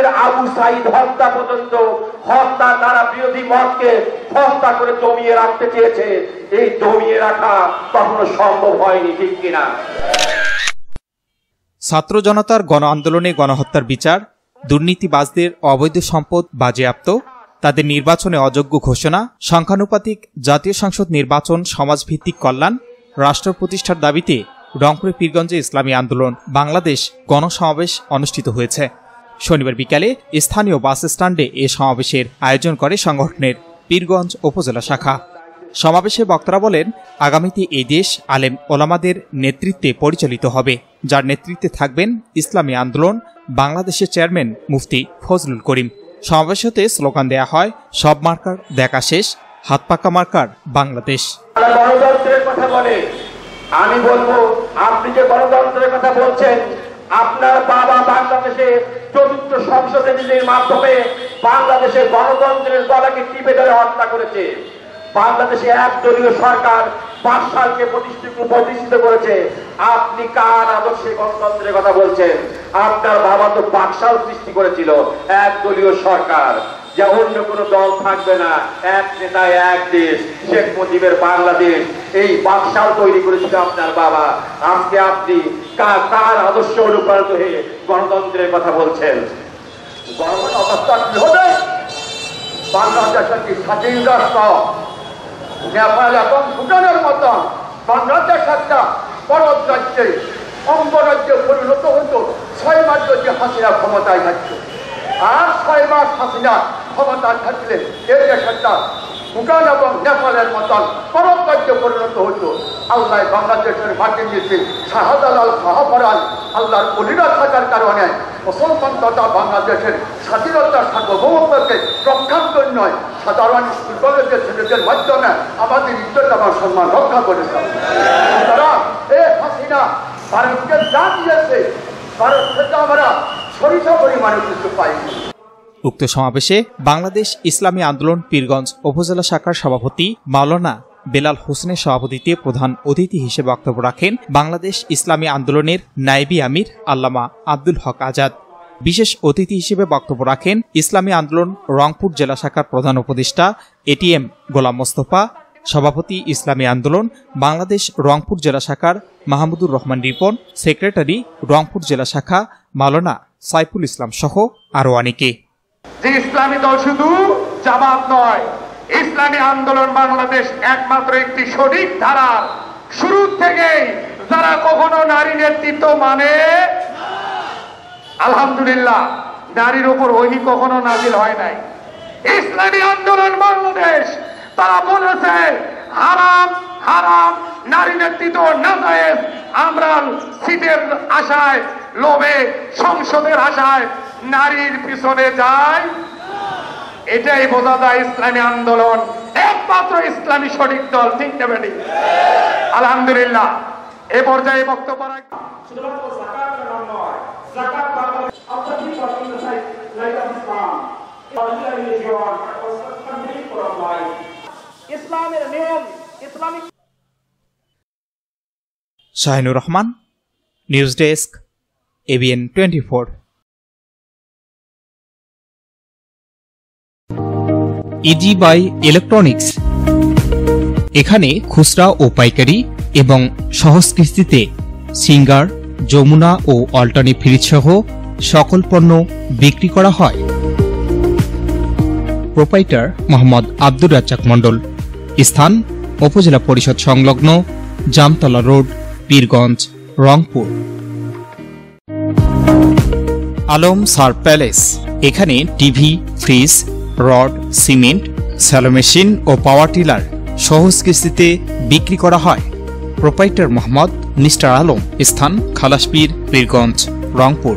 আজকের আবু সাইদ হত্যা পর্যন্ত হত্যা তারা বিরোধী মতকে হত্যা করে দমিয়ে রাখতে চেয়েছে, এই দমিয়ে রাখা কখনো সম্ভব হয়নি, ঠিক কিনা? ছাত্র জনতার গণ আন্দোলনে গণহত্যার বিচার, দুর্নীতিবাজদের অবৈধ সম্পদ বাজেয়াপ্ত, তাদের নির্বাচনে অযোগ্য ঘোষণা, সংখ্যানুপাতিক জাতীয় সংসদ নির্বাচন, সমাজভিত্তিক কল্যাণ, রাষ্ট্র প্রতিষ্ঠার দাবিতে রংপুরের পীরগঞ্জে ইসলামী আন্দোলন বাংলাদেশ গণসমাবেশ অনুষ্ঠিত হয়েছে। শনিবার বিকালে স্থানীয় বাস স্ট্যান্ডে এ সমাবেশের আয়োজন করে সংগঠনের পীরগঞ্জ উপজেলা শাখা। সমাবেশে বক্তারা বলেন, আগামীতে এই দেশ আলেম ওলামাদের নেতৃত্বে পরিচালিত হবে, যার নেতৃত্বে থাকবেন ইসলামী আন্দোলন বাংলাদেশের চেয়ারম্যান মুফতি ফজলুল করিম। সমাবেশ হতে স্লোগান দেয়া হয়, সব মার্কার দেখা শেষ, হাত পাকা মার্কার বাংলাদেশ। গণতন্ত্রের কথা বলে আমি বলবো, আপনি যে গণতন্ত্রের কথা বলছেন, আপনার বাবা বাংলাদেশে চতুর্থ সংসদে নিজের মাধ্যমে বাংলাদেশের গণতন্ত্রের গলাকে টিপে ধরে হত্যা করেছে। বাংলাদেশে একদলীয় সরকার 5 সালকে প্রতিষ্ঠিত করেছে। আপনি কার আদর্শে গণতন্ত্রের কথা বলছেন? আপনার বাবা তো 5 সাল সৃষ্টি করেছিল একদলীয় সরকার, যা অন্য কোনো দল থাকবে না, এক নেতায় এক দেশ, শেখ মুজিবের বাংলাদেশ, এই 5 সাল তৈরি করেছিল আপনার বাবা। আজকে আপনি কার আদর্শ অনুপ্রাণিত হয়ে গণতন্ত্রের কথা বলছেন? গণতন্ত্র অবস্থা কি হবে? বাংলাদেশ একটি স্বাধীন রাষ্ট্র, নেপাল এবং ভুটানের মতন বাংলাদেশ একটা বড় রাজ্যে অঙ্গরাজ্যে পরিণত হতো 6 মাস যদি হাসিনা ক্ষমতায় থাকতো। আর 6 মাস হাসিনা ক্ষমতায় থাকলে এই দেশ একটা ভুটান এবং নেপালের মতন বড় রাজ্যে পরিণত হতো। আল্লাহ বাংলাদেশের মাটির নিচে শাহজালাল শাহপরান আল্লাহর অলিরা থাকার কারণে মুসলমান তথা বাংলাদেশের স্বাধীনতা সার্বভৌমত্বকে রক্ষার জন্য সাধারণ স্কুল কলেজের ছেলেদের মাধ্যমে আমাদের ইজ্জত এবং সম্মান রক্ষা করেছে। তারা এই হাসিনা ভারতকে যা দিয়েছে, ভারত থেকে আমরা সরিষা পরিমাণে কিছু পাইনি। উক্ত সমাবেশে বাংলাদেশ ইসলামী আন্দোলন পীরগঞ্জ উপজেলা শাখার সভাপতি মাওলানা বেলাল হোসেনের সভাপতিত্বে প্রধান অতিথি হিসেবে বক্তব্য রাখেন বাংলাদেশ ইসলামী আন্দোলনের নায়েবি আমির আল্লামা আব্দুল হক আজাদ। বিশেষ অতিথি হিসেবে বক্তব্য রাখেন ইসলামী আন্দোলন রংপুর জেলা শাখার প্রধান উপদেষ্টা এটিএম গোলাম মোস্তফা, সভাপতি ইসলামী আন্দোলন বাংলাদেশ রংপুর জেলা শাখার মাহমুদুর রহমান রিপন, সেক্রেটারি রংপুর জেলা শাখা মাওলানা সাইফুল ইসলাম সহ আরো অনেকে। যে ইসলামী দল শুধু জামাত নয়, ইসলামী আন্দোলন বাংলাদেশ একমাত্র একটি সঠিক ধারা। শুরু থেকেই যারা কখনো নারী নেতৃত্ব মানে, আলহামদুলিল্লাহ, নারীর উপর ওহী কখনো নাজিল হয় নাই। ইসলামী আন্দোলন বাংলাদেশ তারা বলেছে হারাম হারাম, নারী নেতৃত্ব নাজায়েজ। আমরা সিটের আশায়, লোভে, সংসদের আশায় নারীর পিছনে যাই। এটাই বোঝা যায় ইসলামী আন্দোলন একমাত্র ইসলামী সঠিক দল, ঠিক না বেটি? আলহামদুলিল্লাহ, এ পর্যায়ে বক্তব্য ইসলামের নিয়ম, Islamic. Shahinur Rahman, news desk, ABN 24। Easy by electronics, এখানে খুচরা ও পাইকারি এবং সহজ কিস্তিতে সিঙ্গার, যমুনা ও অল্টারনেটিভ ফ্রিজ সহ সকল পণ্য বিক্রি করা হয়। প্রোপাইটার মোহাম্মদ আব্দুর রাজ্জাক মণ্ডল। স্থান উপজেলা পরিষদ সংলগ্ন জামতলা রোড, পীরগঞ্জ, রংপুর। আলম সার প্যালেস, এখানে TV, fridge, rod, cement, shallow machine ও পাওয়ার টিলার সহজ কিস্তিতে বিক্রি করা হয়। Proprietor Mohammad mister Alam. স্থান খালাসপীর, পীরগঞ্জ, রংপুর।